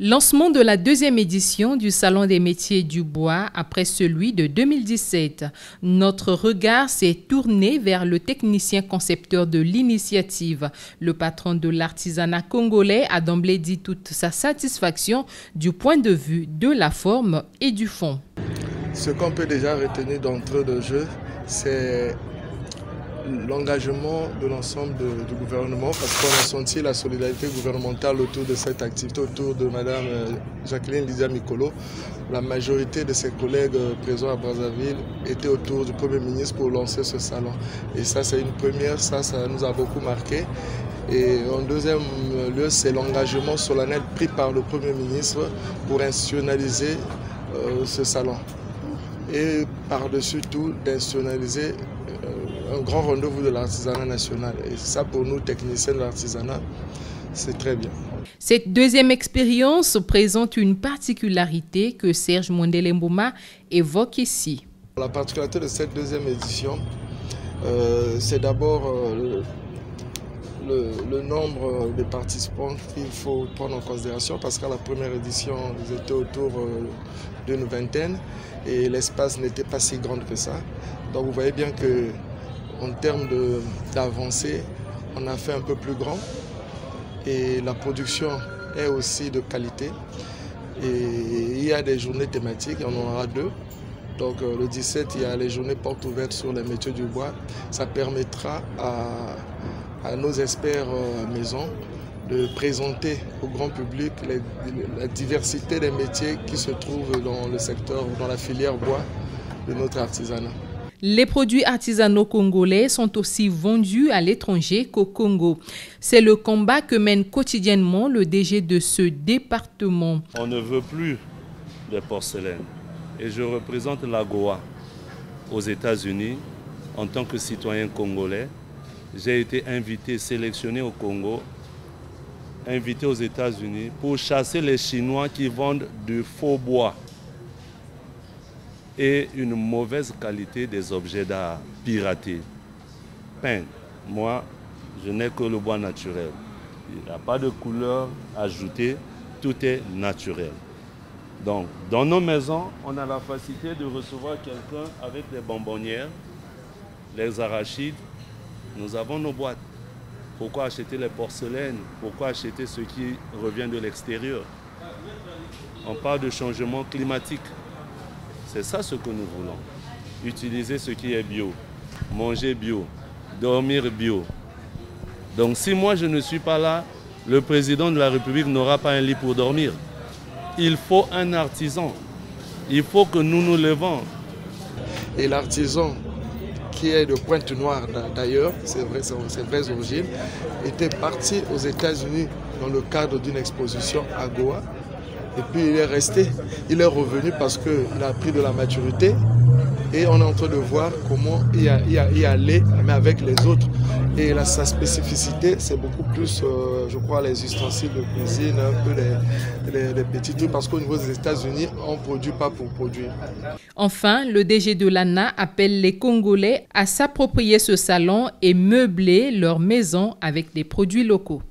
Lancement de la deuxième édition du Salon des métiers du bois après celui de 2017. Notre regard s'est tourné vers le technicien concepteur de l'initiative. Le patron de l'artisanat congolais a d'emblée dit toute sa satisfaction du point de vue de la forme et du fond. Ce qu'on peut déjà retenir d'entrée de jeu, c'est l'engagement de l'ensemble du gouvernement, parce qu'on a senti la solidarité gouvernementale autour de cette activité, autour de Mme Jacqueline Lydia Mikolo. La majorité de ses collègues présents à Brazzaville étaient autour du Premier ministre pour lancer ce salon. Et ça, c'est une première, ça nous a beaucoup marqué. Et en deuxième lieu, c'est l'engagement solennel pris par le Premier ministre pour institutionnaliser ce salon. Et par-dessus tout, d'institutionnaliser un grand rendez-vous de l'artisanat national. Et ça, pour nous, techniciens de l'artisanat, c'est très bien. Cette deuxième expérience présente une particularité que Serge Mondele Mbouma évoque ici. La particularité de cette deuxième édition, c'est d'abord le nombre de participants qu'il faut prendre en considération, parce qu'à la première édition, ils étaient autour d'une vingtaine et l'espace n'était pas si grand que ça. Donc vous voyez bien que en termes d'avancée, on a fait un peu plus grand et la production est aussi de qualité. Et il y a des journées thématiques, il y en aura 2. Donc le 17, il y a les journées portes ouvertes sur les métiers du bois. Ça permettra à nos experts maison de présenter au grand public la diversité des métiers qui se trouvent dans le secteur, dans la filière bois de notre artisanat. Les produits artisanaux congolais sont aussi vendus à l'étranger qu'au Congo. C'est le combat que mène quotidiennement le DG de ce département. On ne veut plus de porcelaine. Et je représente l'AGOA aux États-Unis en tant que citoyen congolais. J'ai été invité, sélectionné au Congo, invité aux États-Unis pour chasser les Chinois qui vendent du faux bois et une mauvaise qualité des objets d'art piratés. Peints. Moi, je n'ai que le bois naturel. Il n'y a pas de couleur ajoutée, tout est naturel. Donc, dans nos maisons, on a la facilité de recevoir quelqu'un avec les bonbonnières, les arachides. Nous avons nos boîtes. Pourquoi acheter les porcelaines? Pourquoi acheter ce qui revient de l'extérieur? On parle de changement climatique. C'est ça ce que nous voulons. Utiliser ce qui est bio, manger bio, dormir bio. Donc si moi je ne suis pas là, le président de la République n'aura pas un lit pour dormir. Il faut un artisan. Il faut que nous nous levons. Et l'artisan qui est de Pointe-Noire d'ailleurs, c'est vrai, ses vraies origines, était parti aux États-Unis dans le cadre d'une exposition à Goa. Et puis il est resté, il est revenu parce qu'il a pris de la maturité et on est en train de voir comment y aller, mais avec les autres. Et sa spécificité, c'est beaucoup plus, je crois, les ustensiles de cuisine, un peu les petits trucs, parce qu'au niveau des États-Unis, on ne produit pas pour produire. Enfin, le DG de l'ANA appelle les Congolais à s'approprier ce salon et meubler leur maison avec des produits locaux.